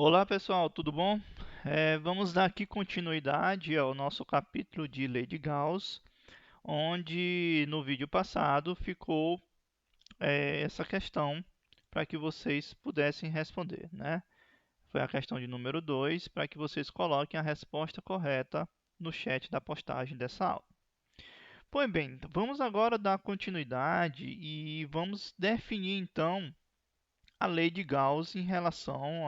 Olá pessoal, tudo bom? Vamos dar aqui continuidade ao nosso capítulo de Lei de Gauss, onde no vídeo passado ficou essa questão para que vocês pudessem responder, né? Foi a questão de número 2, para que vocês coloquem a resposta correta no chat da postagem dessa aula. Pois bem, então vamos agora dar continuidade e vamos definir então a lei de Gauss em relação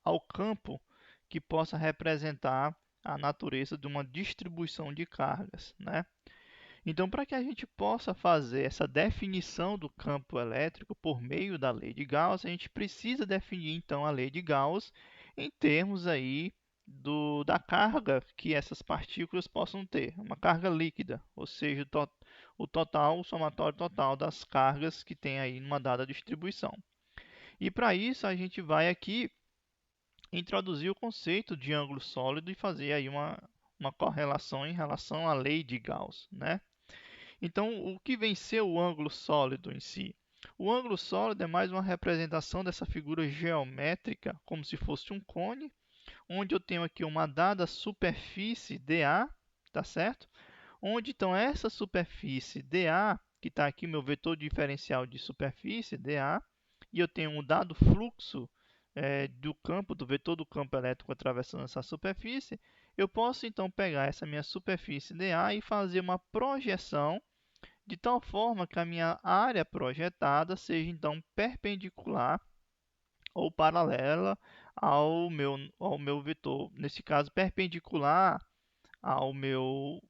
ao campo que possa representar a natureza de uma distribuição de cargas, né? Então, para que a gente possa fazer essa definição do campo elétrico por meio da lei de Gauss, a gente precisa definir então a lei de Gauss em termos aí da carga que essas partículas possam ter, uma carga líquida, ou seja, o somatório total das cargas que tem aí numa dada distribuição. E para isso a gente vai aqui introduzir o conceito de ângulo sólido e fazer aí uma correlação em relação à lei de Gauss, né? Então, o que vem ser o ângulo sólido em si? O ângulo sólido é mais uma representação dessa figura geométrica, como se fosse um cone, onde eu tenho aqui uma dada superfície dA, tá certo? Onde então essa superfície dA, que está aqui meu vetor diferencial de superfície dA, e eu tenho um dado fluxo do campo, do vetor do campo elétrico atravessando essa superfície, eu posso então pegar essa minha superfície dA e fazer uma projeção de tal forma que a minha área projetada seja então perpendicular ou paralela ao meu vetor, nesse caso perpendicular ao meu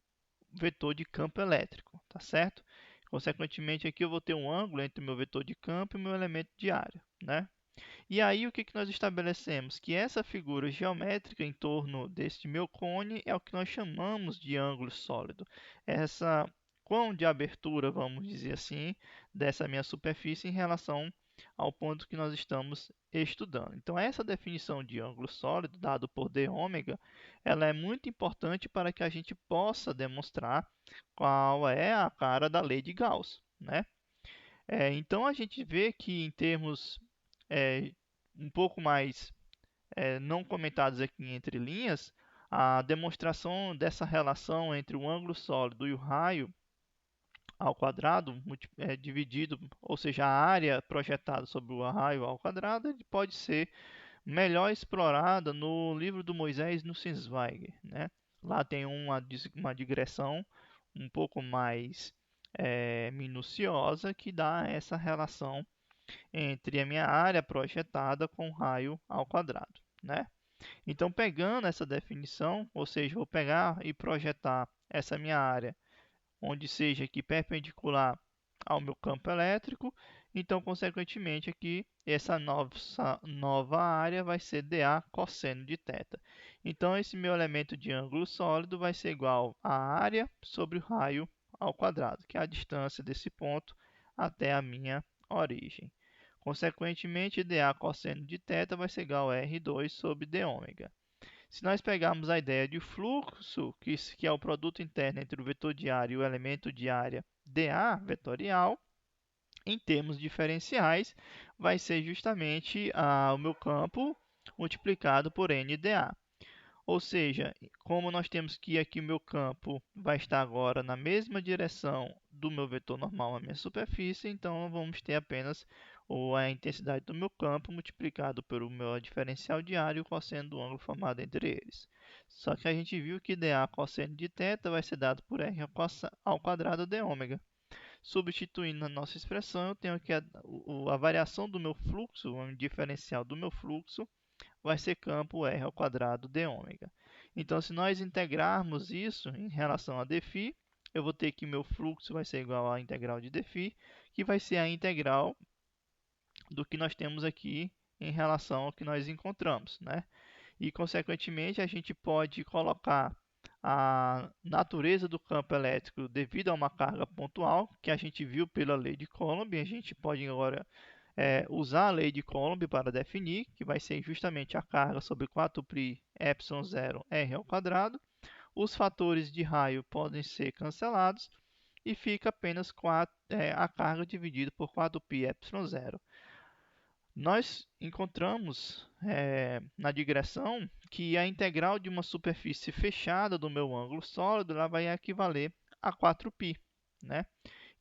vetor de campo elétrico, tá certo? Consequentemente, aqui eu vou ter um ângulo entre o meu vetor de campo e o meu elemento de área, né? E aí, o que nós estabelecemos? Que essa figura geométrica em torno deste meu cone é o que nós chamamos de ângulo sólido. Essa quão de abertura, vamos dizer assim, dessa minha superfície em relação ao ponto que nós estamos estudando. Então, essa definição de ângulo sólido, dado por d ômega, ela é muito importante para que a gente possa demonstrar qual é a cara da lei de Gauss, né? Então, a gente vê que em termos é, um pouco mais não comentados aqui entre linhas, a demonstração dessa relação entre o ângulo sólido e o raio ao quadrado dividido, ou seja, a área projetada sobre o raio ao quadrado, ele pode ser melhor explorada no livro do Moisés no Nussensweig, né? Lá tem uma digressão um pouco mais minuciosa que dá essa relação entre a minha área projetada com o raio ao quadrado, né? Então, pegando essa definição, ou seja, vou pegar e projetar essa minha área onde seja aqui perpendicular ao meu campo elétrico, então, consequentemente, aqui essa nova área vai ser dA cosseno de θ. Então, esse meu elemento de ângulo sólido vai ser igual à área sobre o raio ao quadrado, que é a distância desse ponto até a minha origem. Consequentemente, dA cosseno de θ vai ser igual a R2 sobre d ômega. Se nós pegarmos a ideia de fluxo, que é o produto interno entre o vetor de área e o elemento de área dA vetorial, em termos diferenciais, vai ser justamente o meu campo multiplicado por NdA. Ou seja, como nós temos que aqui o meu campo vai estar agora na mesma direção do meu vetor normal à minha superfície, então vamos ter apenas a intensidade do meu campo multiplicado pelo meu diferencial de área e o cosseno do ângulo formado entre eles. Só que a gente viu que dA cosseno de θ vai ser dado por R ao quadrado de ômega. Substituindo na nossa expressão, eu tenho aqui a variação do meu fluxo, o diferencial do meu fluxo, vai ser campo R ao quadrado de ômega. Então, se nós integrarmos isso em relação a dφ, eu vou ter que meu fluxo vai ser igual à integral de dφ, que vai ser a integral do que nós temos aqui em relação ao que nós encontramos, né? E, consequentemente, a gente pode colocar a natureza do campo elétrico devido a uma carga pontual, que a gente viu pela lei de Coulomb. A gente pode agora usar a lei de Coulomb para definir, que vai ser justamente a carga sobre 4π epsilon 0 r ao quadrado. Os fatores de raio podem ser cancelados e fica apenas a carga dividido por 4π epsilon 0. Nós encontramos na digressão que a integral de uma superfície fechada do meu ângulo sólido ela vai equivaler a 4π, né?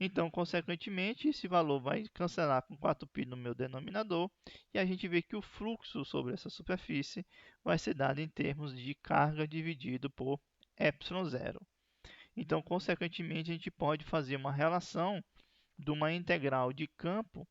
Então, consequentemente, esse valor vai cancelar com 4π no meu denominador e a gente vê que o fluxo sobre essa superfície vai ser dado em termos de carga dividido por ε0. Então, consequentemente, a gente pode fazer uma relação de uma integral de campo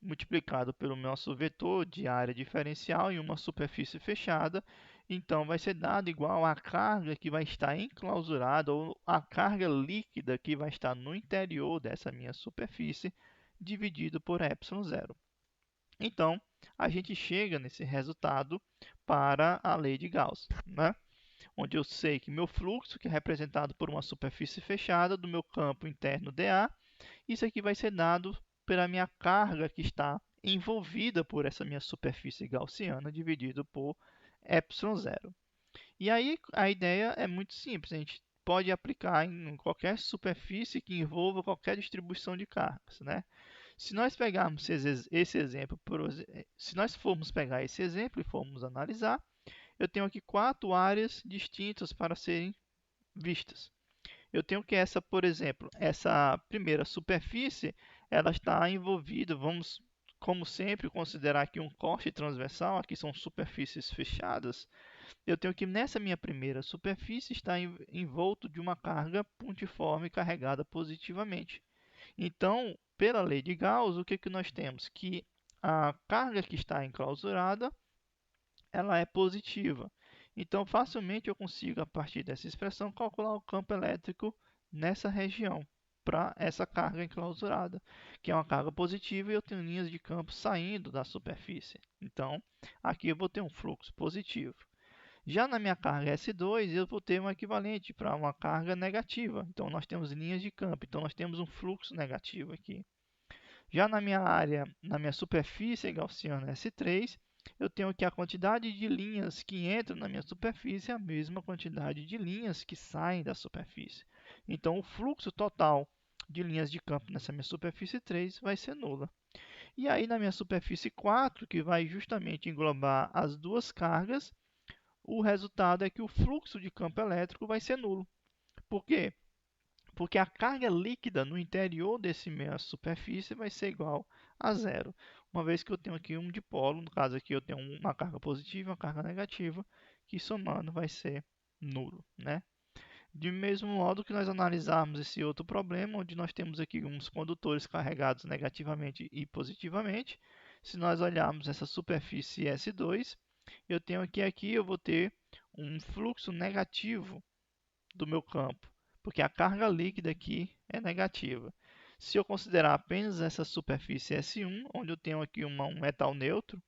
multiplicado pelo nosso vetor de área diferencial em uma superfície fechada, então vai ser dado igual à carga que vai estar enclausurada ou a carga líquida que vai estar no interior dessa minha superfície, dividido por ε0. Então, a gente chega nesse resultado para a lei de Gauss, né? Onde eu sei que meu fluxo, que é representado por uma superfície fechada do meu campo interno dA, isso aqui vai ser dado pela minha carga que está envolvida por essa minha superfície gaussiana dividido por ε0. E aí a ideia é muito simples, a gente pode aplicar em qualquer superfície que envolva qualquer distribuição de cargas, né? Se nós pegarmos esse exemplo, se nós formos pegar esse exemplo e formos analisar, eu tenho aqui 4 áreas distintas para serem vistas. Eu tenho que essa, por exemplo, essa primeira superfície, ela está envolvida, vamos, como sempre, considerar aqui um corte transversal, aqui são superfícies fechadas. Eu tenho que nessa minha primeira superfície está envolto de uma carga pontiforme carregada positivamente. Então, pela lei de Gauss, o que nós temos? Que a carga que está enclausurada, ela é positiva. Então, facilmente eu consigo, a partir dessa expressão, calcular o campo elétrico nessa região para essa carga enclausurada, que é uma carga positiva e eu tenho linhas de campo saindo da superfície. Então, aqui eu vou ter um fluxo positivo. Já na minha carga S2, eu vou ter um equivalente para uma carga negativa. Então, nós temos linhas de campo. Então, nós temos um fluxo negativo aqui. Já na minha área, na minha superfície gaussiana S3, eu tenho que a quantidade de linhas que entram na minha superfície é a mesma quantidade de linhas que saem da superfície. Então, o fluxo total de linhas de campo nessa minha superfície 3 vai ser nula. E aí, na minha superfície 4, que vai justamente englobar as duas cargas, o resultado é que o fluxo de campo elétrico vai ser nulo. Por quê? Porque a carga líquida no interior desse minha superfície vai ser igual a zero, uma vez que eu tenho aqui um dipolo, no caso aqui eu tenho uma carga positiva e uma carga negativa, que somando vai ser nulo, né? De mesmo modo que nós analisarmos esse outro problema, onde nós temos aqui uns condutores carregados negativamente e positivamente, se nós olharmos essa superfície S2, eu tenho aqui eu vou ter um fluxo negativo do meu campo, porque a carga líquida aqui é negativa. Se eu considerar apenas essa superfície S1, onde eu tenho aqui um metal neutro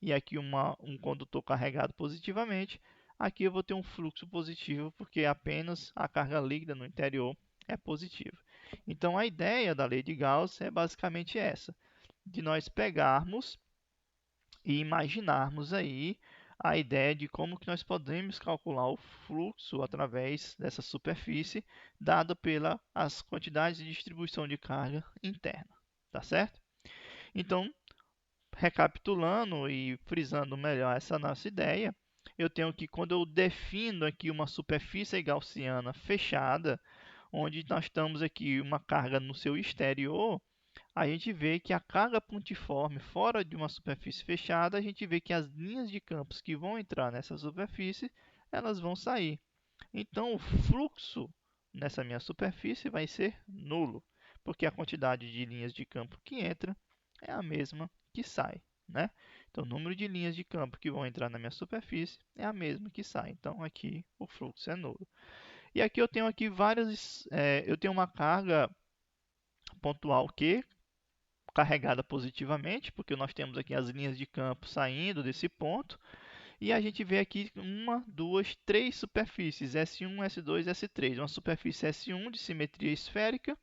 e aqui um condutor carregado positivamente, aqui eu vou ter um fluxo positivo, porque apenas a carga líquida no interior é positiva. Então, a ideia da lei de Gauss é basicamente essa, de nós pegarmos e imaginarmos aí a ideia de como que nós podemos calcular o fluxo através dessa superfície, dada pelas quantidades de distribuição de carga interna, tá certo? Então, recapitulando e frisando melhor essa nossa ideia, eu tenho que, quando eu defino aqui uma superfície gaussiana fechada, onde nós estamos aqui uma carga no seu exterior, a gente vê que a carga pontiforme fora de uma superfície fechada, a gente vê que as linhas de campos que vão entrar nessa superfície, elas vão sair. Então, o fluxo nessa minha superfície vai ser nulo, porque a quantidade de linhas de campo que entra é a mesma que sai, né? Então, o número de linhas de campo que vão entrar na minha superfície é a mesma que sai. Então, aqui o fluxo é nulo. E aqui eu tenho aqui eu tenho uma carga pontual Q carregada positivamente, porque nós temos aqui as linhas de campo saindo desse ponto, e a gente vê aqui uma, duas, três superfícies, S1, S2, S3. Uma superfície S1 de simetria esférica,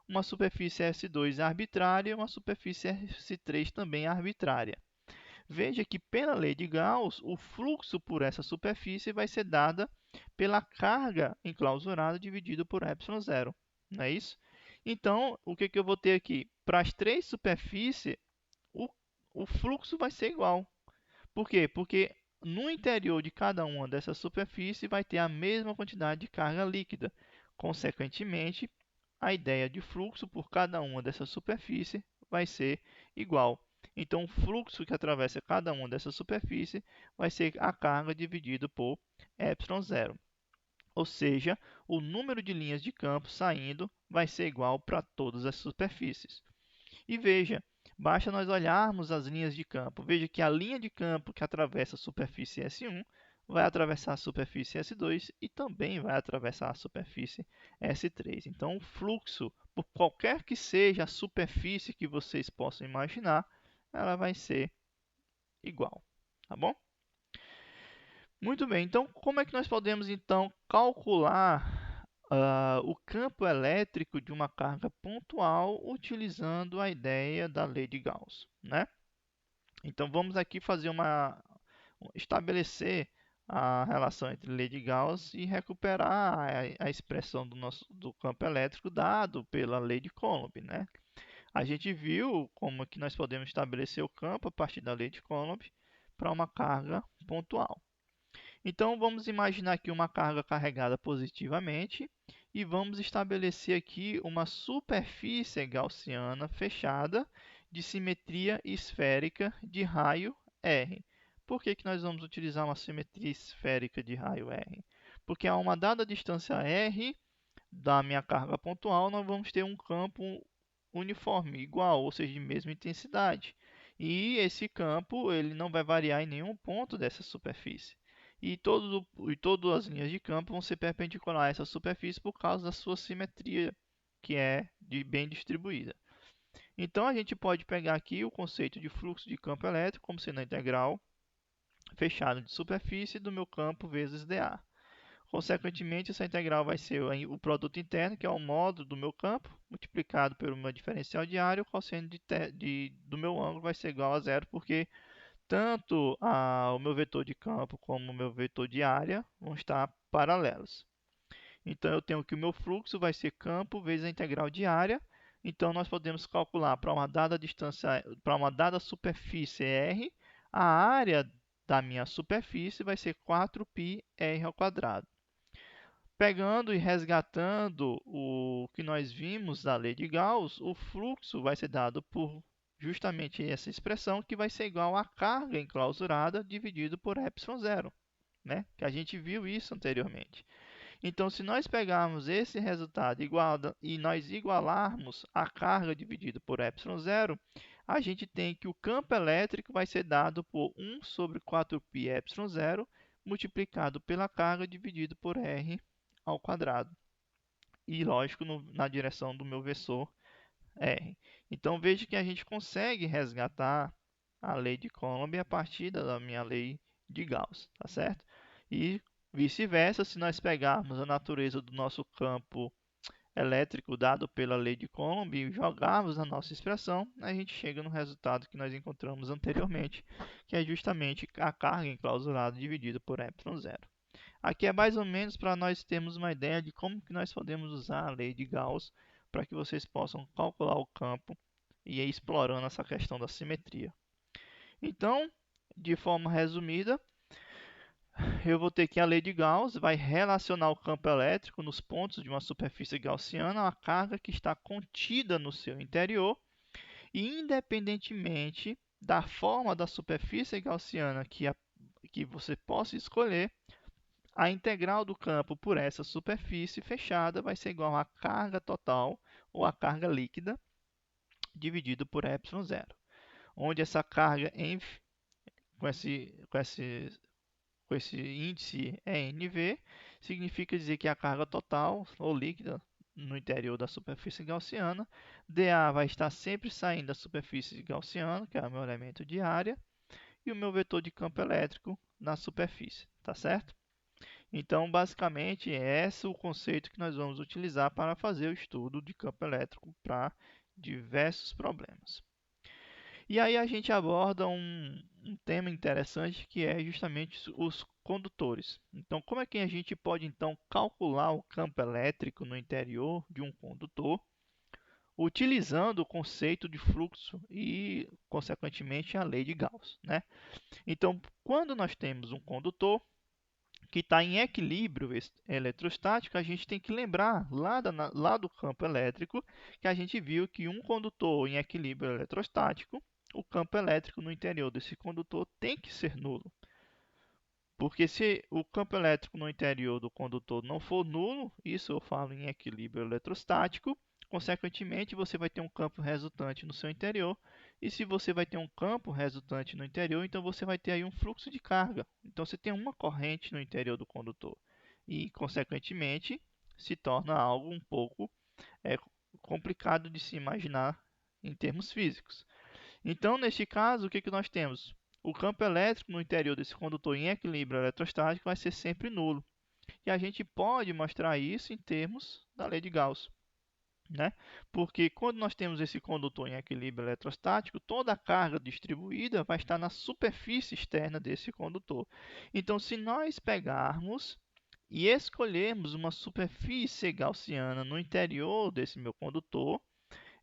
uma superfície S2 arbitrária e uma superfície S3 também arbitrária. Veja que pela lei de Gauss, o fluxo por essa superfície vai ser dada pela carga enclausurada dividido por ε0, não é isso? Então, o que eu vou ter aqui? Para as três superfícies, o fluxo vai ser igual. Por quê? Porque no interior de cada uma dessas superfícies vai ter a mesma quantidade de carga líquida. Consequentemente, a ideia de fluxo por cada uma dessas superfícies vai ser igual. Então, o fluxo que atravessa cada uma dessas superfícies vai ser a carga dividido por ε0. Ou seja, o número de linhas de campo saindo vai ser igual para todas as superfícies. E veja, basta nós olharmos as linhas de campo. Veja que a linha de campo que atravessa a superfície S1 vai atravessar a superfície S2 e também vai atravessar a superfície S3. Então, o fluxo, por qualquer que seja a superfície que vocês possam imaginar, ela vai ser igual, tá bom? Muito bem, então como é que nós podemos então calcular o campo elétrico de uma carga pontual utilizando a ideia da lei de Gauss, né? Então vamos aqui estabelecer a relação entre lei de Gauss e recuperar a expressão do campo elétrico dado pela lei de Coulomb, né? A gente viu como que nós podemos estabelecer o campo a partir da lei de Coulomb para uma carga pontual. Então vamos imaginar aqui uma carga carregada positivamente e vamos estabelecer aqui uma superfície gaussiana fechada de simetria esférica de raio R. Por que nós vamos utilizar uma simetria esférica de raio R? Porque a uma dada distância R da minha carga pontual, nós vamos ter um campo uniforme, igual, ou seja, de mesma intensidade. E esse campo ele não vai variar em nenhum ponto dessa superfície. E todas as linhas de campo vão ser perpendiculares a essa superfície por causa da sua simetria, que é bem distribuída. Então, a gente pode pegar aqui o conceito de fluxo de campo elétrico como sendo a integral fechada de superfície do meu campo vezes dA. Consequentemente, essa integral vai ser o produto interno, que é o módulo do meu campo, multiplicado pelo meu diferencial de área, o cosseno do meu ângulo vai ser igual a zero, porque tanto o meu vetor de campo como o meu vetor de área vão estar paralelos. Então, eu tenho que o meu fluxo vai ser campo vezes a integral de área. Então, nós podemos calcular para uma dada distância, para uma dada superfície R, a área da minha superfície vai ser 4πr ao quadrado. Pegando e resgatando o que nós vimos da lei de Gauss, o fluxo vai ser dado por justamente essa expressão, que vai ser igual à carga enclausurada dividido por ε0, né? Que a gente viu isso anteriormente. Então, se nós pegarmos esse resultado e nós igualarmos a carga dividido por ε0, a gente tem que o campo elétrico vai ser dado por 1 sobre 4π ε0 multiplicado pela carga dividido por r ao quadrado. E, lógico, na direção do meu vetor R. Então, veja que a gente consegue resgatar a lei de Coulomb a partir da minha lei de Gauss, tá certo? E vice-versa, se nós pegarmos a natureza do nosso campo elétrico dado pela lei de Coulomb e jogarmos na nossa expressão, a gente chega no resultado que nós encontramos anteriormente, que é justamente a carga enclausurada dividida por ε0. Aqui é mais ou menos para nós termos uma ideia de como que nós podemos usar a lei de Gauss para que vocês possam calcular o campo e ir explorando essa questão da simetria. Então, de forma resumida, eu vou ter que a lei de Gauss vai relacionar o campo elétrico nos pontos de uma superfície gaussiana à carga que está contida no seu interior, e independentemente da forma da superfície gaussiana que você possa escolher, a integral do campo por essa superfície fechada vai ser igual à carga total ou a carga líquida dividido por ε0, onde essa carga com esse índice ENV significa dizer que a carga total ou líquida no interior da superfície gaussiana, dA vai estar sempre saindo da superfície gaussiana, que é o meu elemento de área, e o meu vetor de campo elétrico na superfície, tá certo? Então, basicamente, é esse o conceito que nós vamos utilizar para fazer o estudo de campo elétrico para diversos problemas. E aí a gente aborda um tema interessante, que é justamente os condutores. Então, como é que a gente pode então calcular o campo elétrico no interior de um condutor, utilizando o conceito de fluxo e, consequentemente, a lei de Gauss, né? Então, quando nós temos um condutor que está em equilíbrio eletrostático, a gente tem que lembrar lá do campo elétrico que a gente viu que um condutor em equilíbrio eletrostático, o campo elétrico no interior desse condutor tem que ser nulo. Porque se o campo elétrico no interior do condutor não for nulo, isso eu falo em equilíbrio eletrostático, consequentemente você vai ter um campo resultante no seu interior. E se você vai ter um campo resultante no interior, então você vai ter aí um fluxo de carga. Então você tem uma corrente no interior do condutor. E, consequentemente, se torna algo um pouco é, complicado de se imaginar em termos físicos. Então, neste caso, o que nós temos? O campo elétrico no interior desse condutor em equilíbrio eletrostático vai ser sempre nulo. E a gente pode mostrar isso em termos da lei de Gauss, né? Porque quando nós temos esse condutor em equilíbrio eletrostático, toda a carga distribuída vai estar na superfície externa desse condutor. Então, se nós pegarmos e escolhermos uma superfície gaussiana no interior desse meu condutor,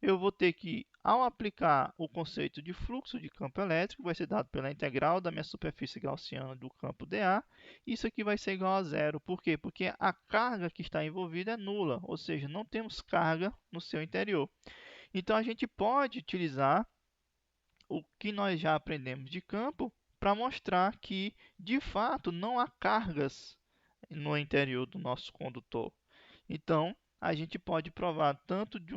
eu vou ter que, ao aplicar o conceito de fluxo de campo elétrico, vai ser dado pela integral da minha superfície gaussiana do campo dA. Isso aqui vai ser igual a zero. Por quê? Porque a carga que está envolvida é nula, ou seja, não temos carga no seu interior. Então, a gente pode utilizar o que nós já aprendemos de campo para mostrar que, de fato, não há cargas no interior do nosso condutor. Então, a gente pode provar tanto de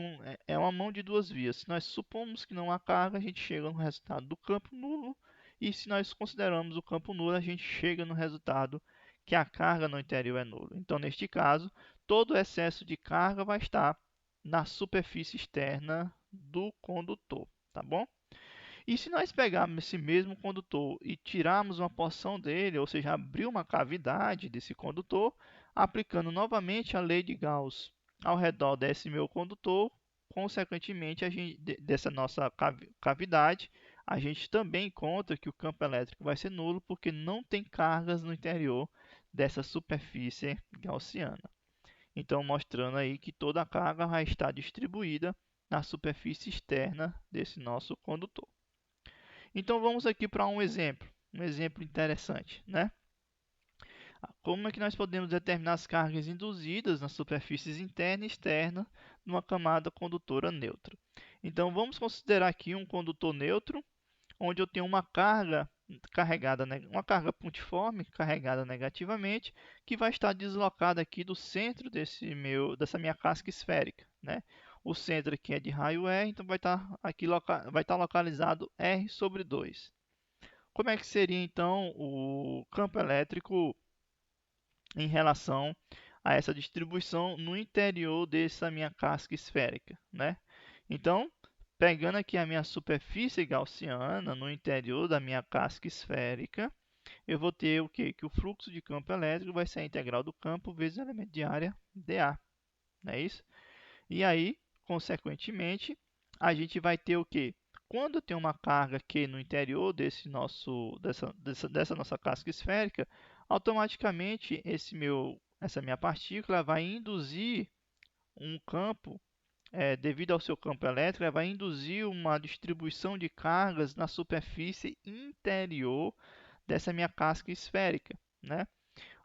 é uma mão de duas vias. Se nós supomos que não há carga, a gente chega no resultado do campo nulo. E se nós consideramos o campo nulo, a gente chega no resultado que a carga no interior é nula. Então, neste caso, todo o excesso de carga vai estar na superfície externa do condutor, tá bom? E se nós pegarmos esse mesmo condutor e tirarmos uma porção dele, ou seja, abrir uma cavidade desse condutor, aplicando novamente a lei de Gauss ao redor desse meu condutor, consequentemente, dessa nossa cavidade, a gente também encontra que o campo elétrico vai ser nulo porque não tem cargas no interior dessa superfície gaussiana. Então, mostrando aí que toda a carga vai estar distribuída na superfície externa desse nosso condutor. Então vamos aqui para um exemplo interessante, né? Como é que nós podemos determinar as cargas induzidas nas superfícies interna e externa numa camada condutora neutra? Então vamos considerar aqui um condutor neutro, onde eu tenho uma carga carregada, uma carga pontiforme carregada negativamente, que vai estar deslocada aqui do centro dessa minha casca esférica, né? O centro aqui é de raio E, então vai estar aqui vai estar localizado R sobre 2. Como é que seria então o campo elétrico em relação a essa distribuição no interior dessa minha casca esférica, né? Então, pegando aqui a minha superfície gaussiana no interior da minha casca esférica, eu vou ter o quê? Que o fluxo de campo elétrico vai ser a integral do campo vezes o elemento de área dA, não é isso? E aí, consequentemente, a gente vai ter o quê? Quando eu tenho uma carga Q no interior dessa nossa casca esférica, automaticamente essa minha partícula vai induzir um campo, devido ao seu campo elétrico, ela vai induzir uma distribuição de cargas na superfície interior dessa minha casca esférica, né?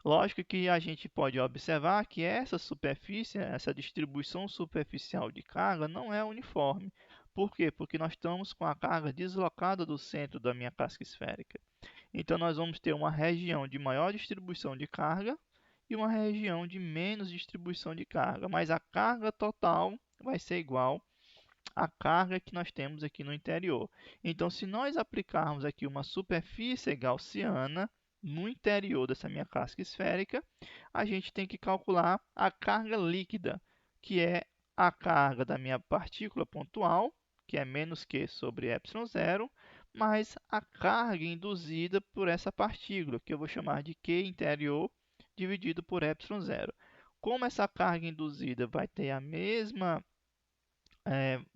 Lógico que a gente pode observar que essa superfície, essa distribuição superficial de carga não é uniforme. Por quê? Porque nós estamos com a carga deslocada do centro da minha casca esférica. Então, nós vamos ter uma região de maior distribuição de carga e uma região de menos distribuição de carga, mas a carga total vai ser igual à carga que nós temos aqui no interior. Então, se nós aplicarmos aqui uma superfície gaussiana no interior dessa minha casca esférica, a gente tem que calcular a carga líquida, que é a carga da minha partícula pontual, que é menos Q sobre ε0, mais a carga induzida por essa partícula, que eu vou chamar de Q interior dividido por ε0. Como essa carga induzida vai ter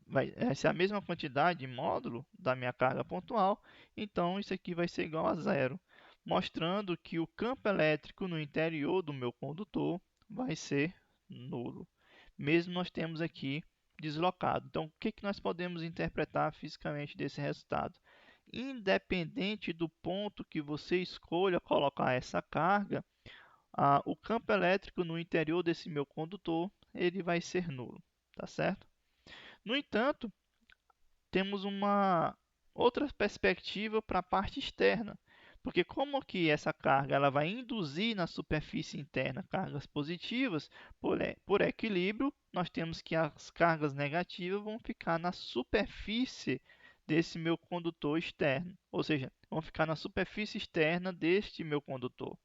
vai ser a mesma quantidade de módulo da minha carga pontual, então isso aqui vai ser igual a zero, mostrando que o campo elétrico no interior do meu condutor vai ser nulo. Mesmo nós temos aqui deslocado. Então, o que nós podemos interpretar fisicamente desse resultado? Independente do ponto que você escolha colocar essa carga, o campo elétrico no interior desse meu condutor ele vai ser nulo, tá certo? No entanto, temos uma outra perspectiva para a parte externa, porque como que essa carga ela vai induzir na superfície interna cargas positivas, por equilíbrio, nós temos que as cargas negativas vão ficar na superfície desse meu condutor externo, ou seja, vão ficar na superfície externa deste meu condutor.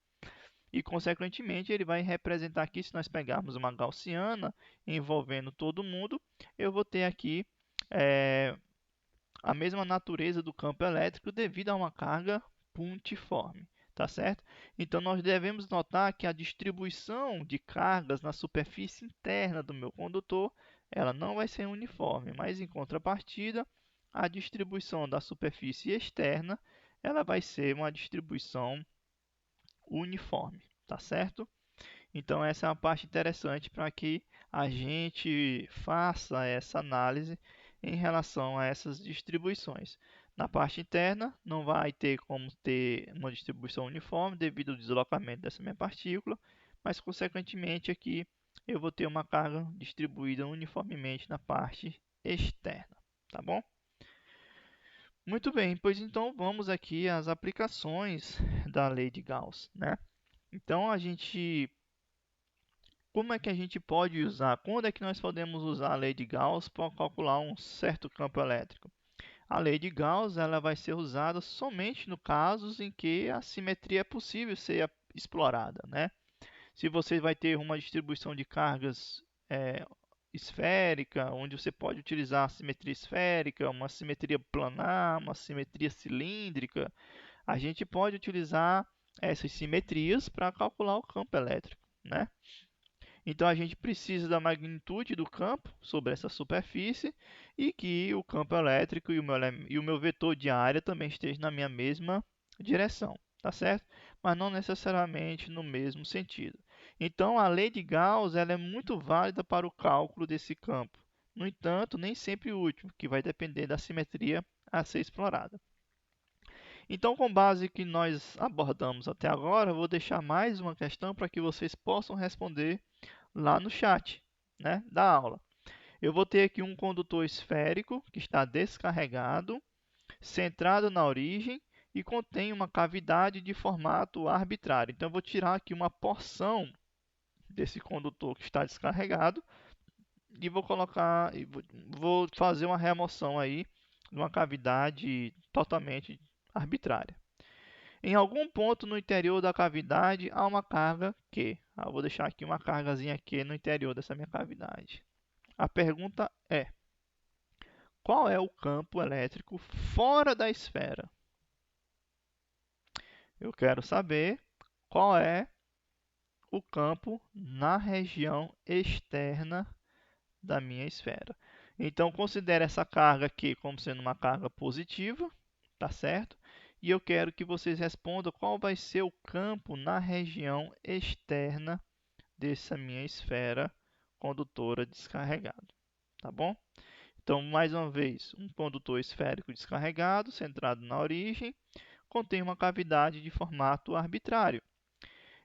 E, consequentemente, ele vai representar aqui, se nós pegarmos uma gaussiana envolvendo todo mundo, eu vou ter aqui a mesma natureza do campo elétrico devido a uma carga pontiforme, tá certo? Então, nós devemos notar que a distribuição de cargas na superfície interna do meu condutor, ela não vai ser uniforme, mas, em contrapartida, a distribuição da superfície externa, ela vai ser uma distribuição uniforme, tá certo? Então, essa é uma parte interessante para que a gente faça essa análise em relação a essas distribuições. Na parte interna, não vai ter como ter uma distribuição uniforme devido ao deslocamento dessa minha partícula, mas, consequentemente, aqui eu vou ter uma carga distribuída uniformemente na parte externa, tá bom? Muito bem, pois então vamos aqui às aplicações da lei de Gauss, né? Então, como é que a gente pode usar? Quando é que nós podemos usar a lei de Gauss para calcular um certo campo elétrico? A lei de Gauss ela vai ser usada somente no casos em que a simetria é possível ser explorada, né? Se você vai ter uma distribuição de cargas esférica, onde você pode utilizar a simetria esférica, uma simetria planar, uma simetria cilíndrica, a gente pode utilizar essas simetrias para calcular o campo elétrico, né? Então a gente precisa da magnitude do campo sobre essa superfície e que o campo elétrico e o meu vetor de área também estejam na minha mesma direção, tá certo? Mas não necessariamente no mesmo sentido. Então a lei de Gauss ela é muito válida para o cálculo desse campo. No entanto, nem sempre útil, que vai depender da simetria a ser explorada. Então, com base que nós abordamos até agora, eu vou deixar mais uma questão para que vocês possam responder lá no chat, né, da aula. Eu vou ter aqui um condutor esférico que está descarregado, centrado na origem e contém uma cavidade de formato arbitrário. Então, eu vou tirar aqui uma porção desse condutor que está descarregado e vou colocar, vou fazer uma remoção aí de uma cavidade totalmente arbitrária. Em algum ponto no interior da cavidade há uma carga Q. Eu vou deixar aqui uma cargazinha Q no interior dessa minha cavidade. A pergunta é: qual é o campo elétrico fora da esfera? Eu quero saber qual é o campo na região externa da minha esfera. Então, considere essa carga aqui como sendo uma carga positiva, tá certo? E eu quero que vocês respondam qual vai ser o campo na região externa dessa minha esfera condutora descarregada, tá bom? Então, mais uma vez, um condutor esférico descarregado, centrado na origem, contém uma cavidade de formato arbitrário.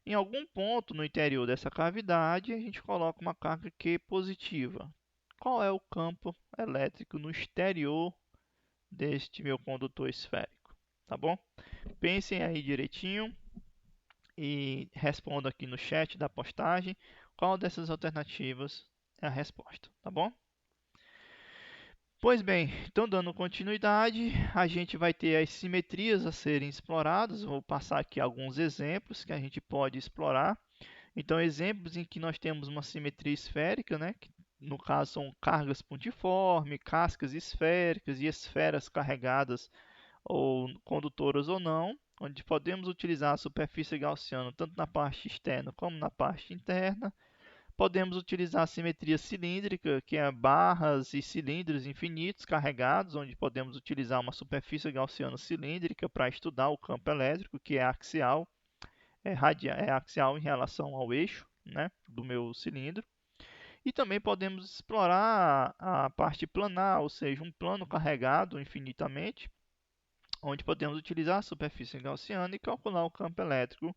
Em algum ponto no interior dessa cavidade, a gente coloca uma carga Q positiva. Qual é o campo elétrico no exterior deste meu condutor esférico? Tá bom? Pensem aí direitinho e respondam aqui no chat da postagem qual dessas alternativas é a resposta, tá bom? Pois bem, então dando continuidade, a gente vai ter as simetrias a serem exploradas. Vou passar aqui alguns exemplos que a gente pode explorar. Então, exemplos em que nós temos uma simetria esférica, né? Que no caso são cargas pontiformes, cascas esféricas e esferas carregadas ou condutoras ou não, onde podemos utilizar a superfície gaussiana tanto na parte externa como na parte interna. Podemos utilizar a simetria cilíndrica, que é barras e cilindros infinitos carregados, onde podemos utilizar uma superfície gaussiana cilíndrica para estudar o campo elétrico, que é axial, é axial em relação ao eixo, né, do meu cilindro. E também podemos explorar a parte planar, ou seja, um plano carregado infinitamente, onde podemos utilizar a superfície gaussiana e calcular o campo elétrico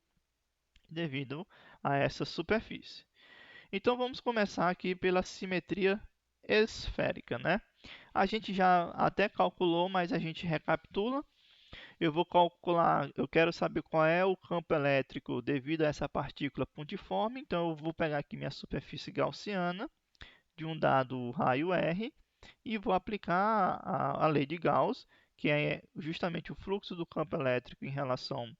devido a essa superfície. Então vamos começar aqui pela simetria esférica, né? A gente já até calculou, mas a gente recapitula. Eu vou calcular, eu quero saber qual é o campo elétrico devido a essa partícula pontiforme, então eu vou pegar aqui minha superfície gaussiana de um dado raio R e vou aplicar a lei de Gauss, que é justamente o fluxo do campo elétrico em relação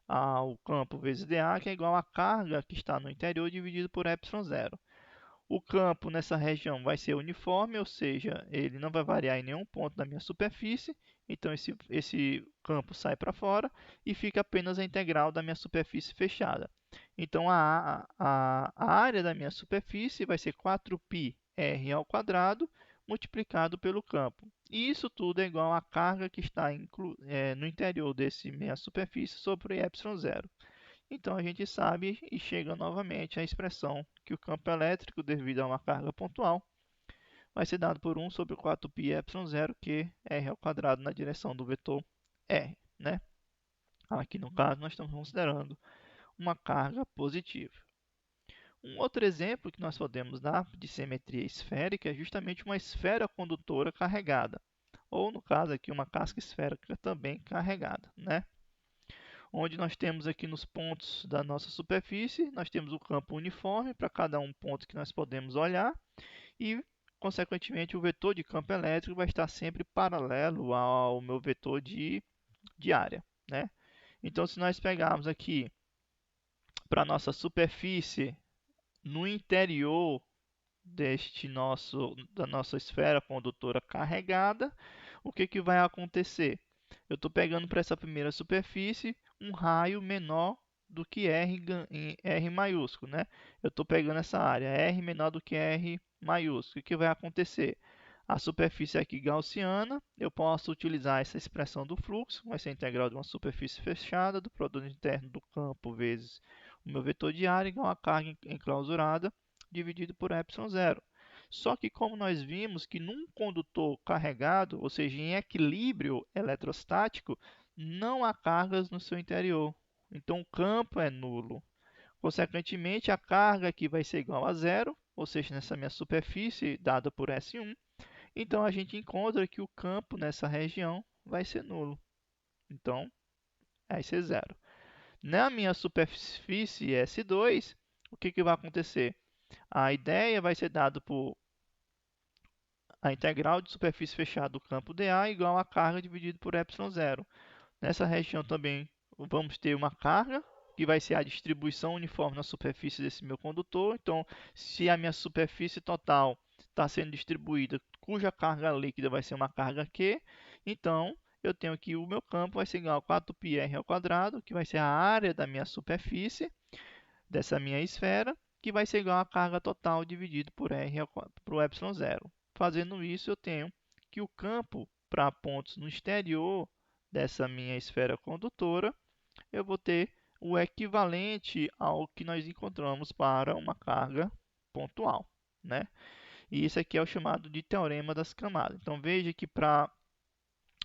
ao campo vezes dA, que é igual à carga que está no interior dividido por ε0. O campo nessa região vai ser uniforme, ou seja, ele não vai variar em nenhum ponto da minha superfície, então esse campo sai para fora e fica apenas a integral da minha superfície fechada. Então a área da minha superfície vai ser 4πr ao quadrado multiplicado pelo campo. E isso tudo é igual à carga que está no interior desse minha superfície sobre ε0. Então a gente sabe e chega novamente à expressão que o campo elétrico, devido a uma carga pontual, vai ser dado por 1 sobre 4πε0, que é r ao quadrado na direção do vetor r, né? Aqui no caso nós estamos considerando uma carga positiva. Um outro exemplo que nós podemos dar de simetria esférica é justamente uma esfera condutora carregada, ou no caso aqui uma casca esférica também carregada, né? Onde nós temos aqui nos pontos da nossa superfície, nós temos o campo uniforme para cada um ponto que nós podemos olhar e, consequentemente, o vetor de campo elétrico vai estar sempre paralelo ao meu vetor de área, né? Então, se nós pegarmos aqui para a nossa superfície no interior da nossa esfera condutora carregada, o que vai acontecer? Eu estou pegando para essa primeira superfície um raio menor do que R em R maiúsculo, né? Eu estou pegando essa área, R menor do que R maiúsculo. O que vai acontecer? A superfície aqui gaussiana, eu posso utilizar essa expressão do fluxo, vai ser a integral de uma superfície fechada do produto interno do campo vezes o meu vetor de área igual a carga enclausurada dividido por ε0. Só que como nós vimos que num condutor carregado, ou seja, em equilíbrio eletrostático, não há cargas no seu interior. Então o campo é nulo. Consequentemente, a carga aqui vai ser igual a zero, ou seja, nessa minha superfície dada por S1. Então a gente encontra que o campo nessa região vai ser nulo. Então, vai ser zero. Na minha superfície S2, o que vai acontecer? A ideia vai ser dada por a integral de superfície fechada do campo dA igual a carga dividido por ε0. Nessa região também vamos ter uma carga, que vai ser a distribuição uniforme na superfície desse meu condutor. Então, se a minha superfície total está sendo distribuída, cuja carga líquida vai ser uma carga Q, então eu tenho que o meu campo vai ser igual a 4πr ao quadrado, que vai ser a área da minha superfície, dessa minha esfera, que vai ser igual a carga total dividido por r para o ε0. Fazendo isso, eu tenho que o campo para pontos no exterior dessa minha esfera condutora, eu vou ter o equivalente ao que nós encontramos para uma carga pontual, né? E isso aqui é o chamado de teorema das camadas. Então veja que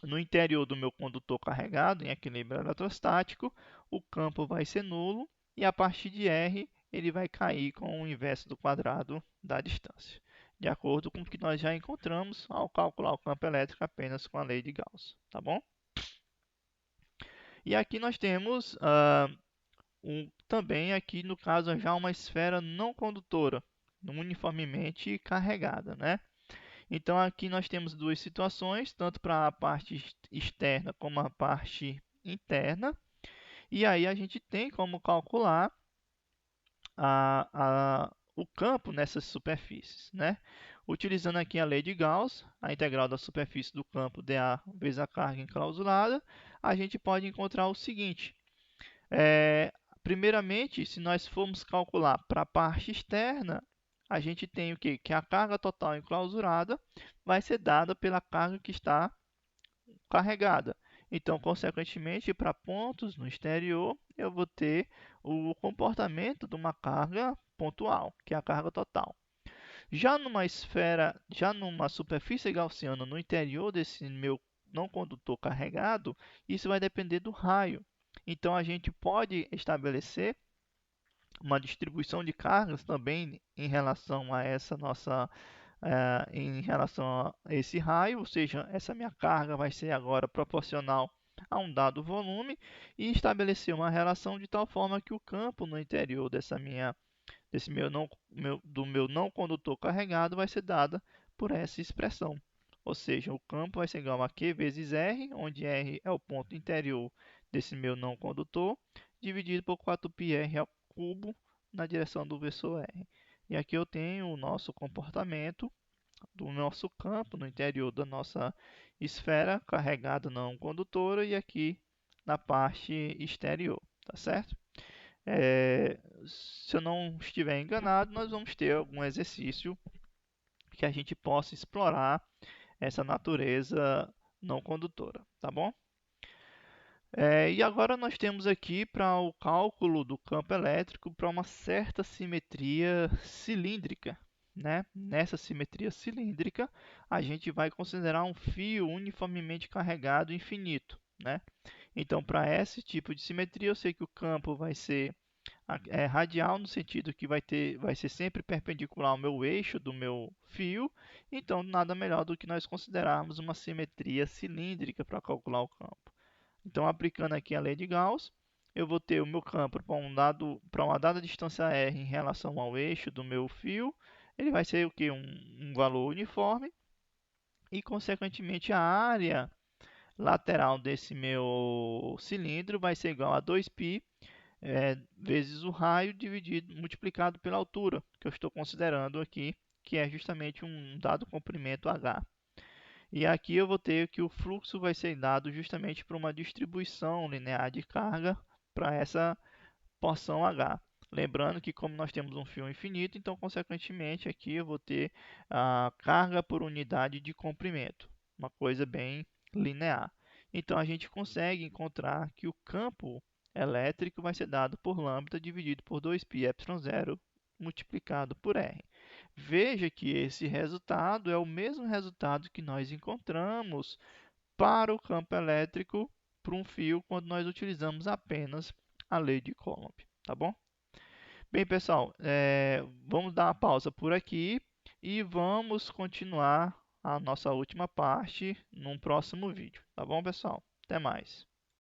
no interior do meu condutor carregado em equilíbrio eletrostático, o campo vai ser nulo e a partir de R ele vai cair com o inverso do quadrado da distância, de acordo com o que nós já encontramos ao calcular o campo elétrico apenas com a lei de Gauss, tá bom? E aqui nós temos também aqui no caso já uma esfera não condutora, uniformemente carregada, né? Então aqui nós temos duas situações, tanto para a parte externa como a parte interna. E aí a gente tem como calcular o campo nessas superfícies, né? Utilizando aqui a lei de Gauss, a integral da superfície do campo dA vezes a carga enclausurada, a gente pode encontrar o seguinte. Primeiramente, se nós formos calcular para a parte externa, a gente tem o quê? Que a carga total enclausurada vai ser dada pela carga que está carregada. Então, consequentemente, para pontos no exterior, eu vou ter o comportamento de uma carga pontual, que é a carga total. Já numa esfera, já numa superfície gaussiana no interior desse meu não condutor carregado, isso vai depender do raio. Então a gente pode estabelecer uma distribuição de cargas também em relação a essa nossa em relação a esse raio, ou seja, essa minha carga vai ser agora proporcional a um dado volume e estabelecer uma relação de tal forma que o campo no interior desse do meu não condutor carregado vai ser dada por essa expressão. Ou seja, o campo vai ser igual a Q vezes R, onde R é o ponto interior desse meu não condutor, dividido por 4πr ao cubo na direção do vetor R. E aqui eu tenho o nosso comportamento do nosso campo no interior da nossa esfera carregada não condutora e aqui na parte exterior, tá certo? Se eu não estiver enganado, nós vamos ter algum exercício que a gente possa explorar essa natureza não condutora, tá bom? E agora nós temos aqui para o cálculo do campo elétrico para uma certa simetria cilíndrica. Né? Nessa simetria cilíndrica, a gente vai considerar um fio uniformemente carregado infinito. Né? Então, para esse tipo de simetria, eu sei que o campo vai ser radial, no sentido que vai ser sempre perpendicular ao meu eixo do meu fio. Então, nada melhor do que nós considerarmos uma simetria cilíndrica para calcular o campo. Então, aplicando aqui a lei de Gauss, eu vou ter o meu campo para uma dada distância r em relação ao eixo do meu fio. Ele vai ser o que? Um valor uniforme. E, consequentemente, a área lateral desse meu cilindro vai ser igual a 2π vezes o raio multiplicado pela altura, que eu estou considerando aqui, que é justamente um dado comprimento h. E aqui eu vou ter que o fluxo vai ser dado justamente por uma distribuição linear de carga para essa porção H. Lembrando que como nós temos um fio infinito, então consequentemente aqui eu vou ter a carga por unidade de comprimento, uma coisa bem linear. Então a gente consegue encontrar que o campo elétrico vai ser dado por lambda dividido por 2πε0 multiplicado por r. Veja que esse resultado é o mesmo resultado que nós encontramos para o campo elétrico para um fio quando nós utilizamos apenas a lei de Coulomb, tá bom? Bem, pessoal, vamos dar uma pausa por aqui e vamos continuar a nossa última parte num próximo vídeo, tá bom, pessoal? Até mais!